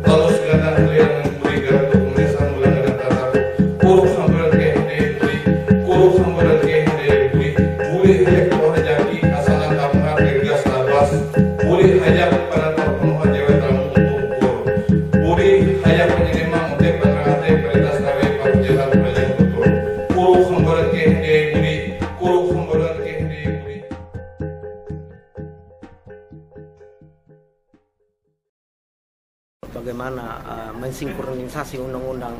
Kalau segala hal yang memberikan tulisan melanggar kata kuruk sambil kehde buri kuruk sambil kehde buri buri hanya kalau jadi asalan kamar kerja labas buri hanya pada terpenuhan jawa tamu untuk buri hanya penyelema untuk pengerate perintah sawe pakujalan pelajaran betul kuruk sambil kehde buri kuruk sambil kehde buri. Bagaimana mensinkronisasi undang-undang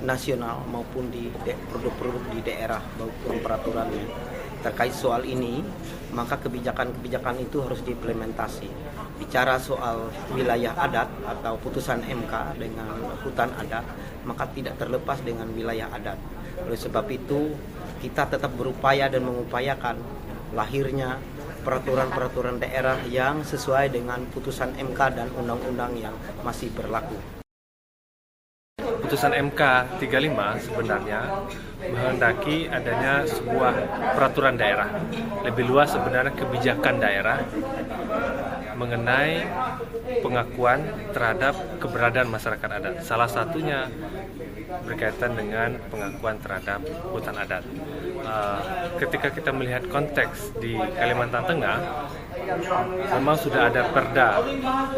nasional maupun di produk-produk di daerah maupun peraturannya terkait soal ini, maka kebijakan-kebijakan itu harus diimplementasi. Bicara soal wilayah adat atau putusan MK dengan hutan adat, maka tidak terlepas dengan wilayah adat. Oleh sebab itu, kita tetap berupaya dan mengupayakan lahirnya peraturan-peraturan daerah yang sesuai dengan putusan MK dan undang-undang yang masih berlaku. Putusan MK 35 sebenarnya menghendaki adanya sebuah peraturan daerah. Lebih luas sebenarnya kebijakan daerah mengenai pengakuan terhadap keberadaan masyarakat adat. Salah satunya berkaitan dengan pengakuan terhadap hutan adat. Ketika kita melihat konteks di Kalimantan Tengah, memang sudah ada Perda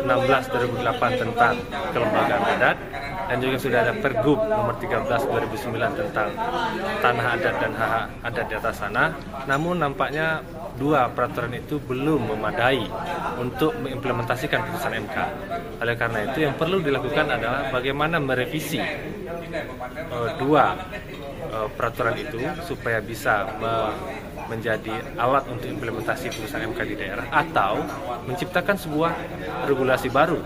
16/2008 tentang kelembagaan adat, dan juga sudah ada Pergub nomor 13/2009 tentang tanah adat dan hak adat di atas tanah. Namun nampaknya dua peraturan itu belum memadai untuk mengimplementasikan putusan MK. Oleh karena itu yang perlu dilakukan adalah bagaimana merevisi dua peraturan itu supaya bisa menjadi alat untuk implementasi putusan MK di daerah, atau menciptakan sebuah regulasi baru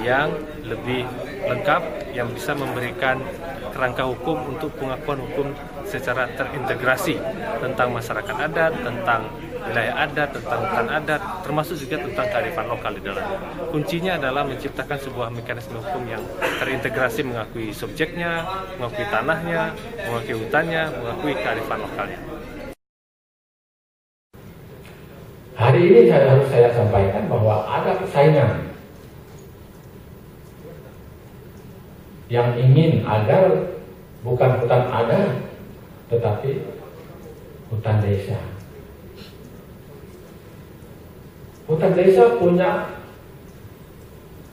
yang lebih lengkap, yang bisa memberikan kerangka hukum untuk pengakuan hukum secara terintegrasi tentang masyarakat adat, tentang wilayah adat, tentang hutan adat, termasuk juga tentang kearifan lokal di dalamnya. Kuncinya adalah menciptakan sebuah mekanisme hukum yang terintegrasi, mengakui subjeknya, mengakui tanahnya, mengakui hutannya, mengakui kearifan lokalnya. Hari ini harus saya sampaikan bahwa ada persaingan yang ingin agar bukan hutan adat, tetapi hutan desa. Hutan desa punya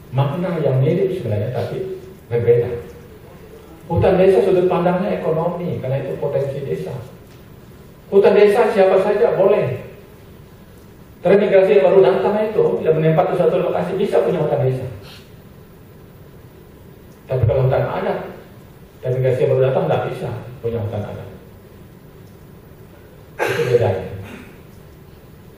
makna yang mirip sebenarnya, tapi berbeda. Hutan desa sudut pandangnya ekonomi, karena itu potensi desa. Hutan desa siapa saja boleh. Transmigrasi yang baru datang itu yang menempat di suatu lokasi bisa punya hutan desa. Tapi kalau hutan adat, transmigrasi yang baru datang tidak bisa punya hutan adat. Itu bedanya.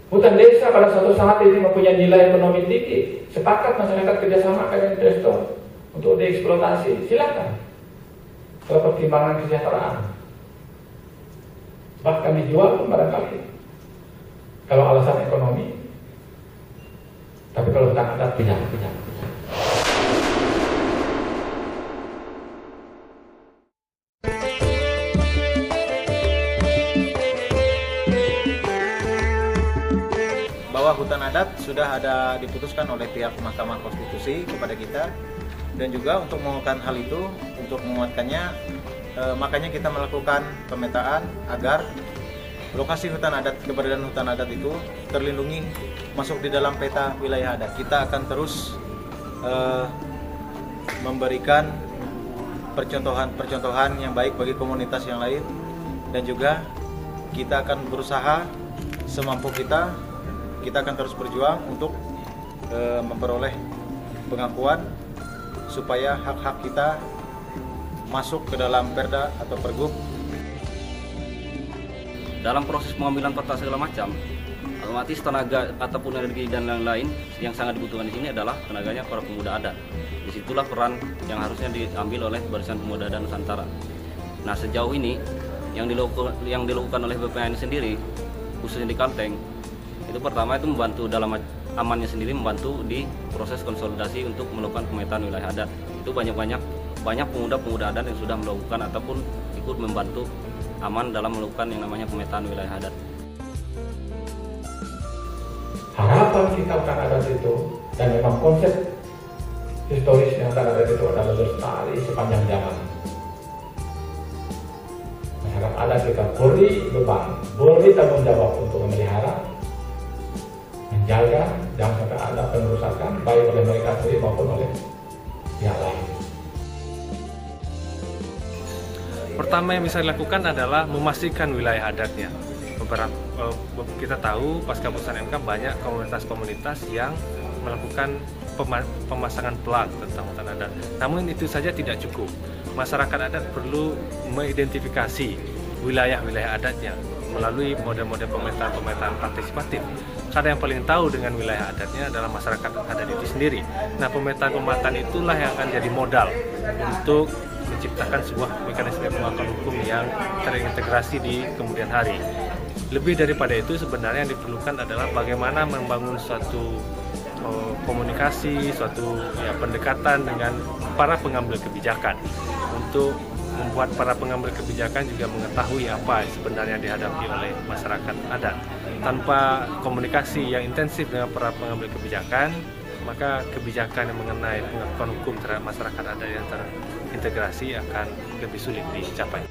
Hutan desa pada suatu saat ini mempunyai nilai ekonomi tinggi, sepakat masyarakat kerjasama dengan investor untuk dieksploitasi, silakan. Kalau pertimbangan kesejahteraan, bahkan dijual pun barangkali. Kalau alasan ekonomi, tapi kalau hutan adat tidak. Bahwa hutan adat sudah ada diputuskan oleh pihak Mahkamah Konstitusi kepada kita, dan juga untuk menguatkan hal itu, untuk menguatkannya, makanya kita melakukan pemetaan agar lokasi hutan adat, keberadaan hutan adat itu terlindungi, masuk di dalam peta wilayah adat. Kita akan terus memberikan percontohan yang baik bagi komunitas yang lain, dan juga kita akan berusaha semampu kita akan terus berjuang untuk memperoleh pengakuan supaya hak-hak kita masuk ke dalam Perda atau Pergub. Dalam proses pengambilan peta segala macam, otomatis tenaga ataupun energi dan lain-lain yang sangat dibutuhkan di sini adalah tenaganya para pemuda adat. Disitulah peran yang harusnya diambil oleh Barisan Pemuda Adat Nusantara. Nah, sejauh ini yang dilakukan oleh BPN sendiri, khususnya di Kalteng, itu pertama itu membantu dalam amannya sendiri, membantu di proses konsolidasi untuk melakukan pemetaan wilayah adat. Itu banyak pemuda-pemuda adat yang sudah melakukan ataupun ikut membantu aman dalam melakukan yang namanya pemetaan wilayah adat. Harapan kita hutan adat itu, dan memang konsep historisnya hutan adat itu adalah lestari sepanjang zaman. Masyarakat adat kita beri beban, beri tanggung jawab untuk memelihara, menjaga, jangan sampai ada pengerusakan baik oleh mereka sendiri maupun oleh pihak lain. Pertama yang bisa dilakukan adalah memastikan wilayah adatnya. Kita tahu pasca putusan MK banyak komunitas-komunitas yang melakukan pemasangan plat tentang hutan adat. Namun itu saja tidak cukup. Masyarakat adat perlu mengidentifikasi wilayah-wilayah adatnya melalui model-model pemetaan partisipatif. Karena yang paling tahu dengan wilayah adatnya adalah masyarakat adat itu sendiri. Nah, pemetaan itulah yang akan jadi modal untuk menciptakan sebuah mekanisme penegakan hukum yang terintegrasi di kemudian hari. Lebih daripada itu, sebenarnya yang diperlukan adalah bagaimana membangun suatu komunikasi, suatu pendekatan dengan para pengambil kebijakan untuk membuat para pengambil kebijakan juga mengetahui apa sebenarnya dihadapi oleh masyarakat adat. Tanpa komunikasi yang intensif dengan para pengambil kebijakan, maka kebijakan yang mengenai penegakan hukum terhadap masyarakat adat yang terintegrasi akan lebih sulit dicapai.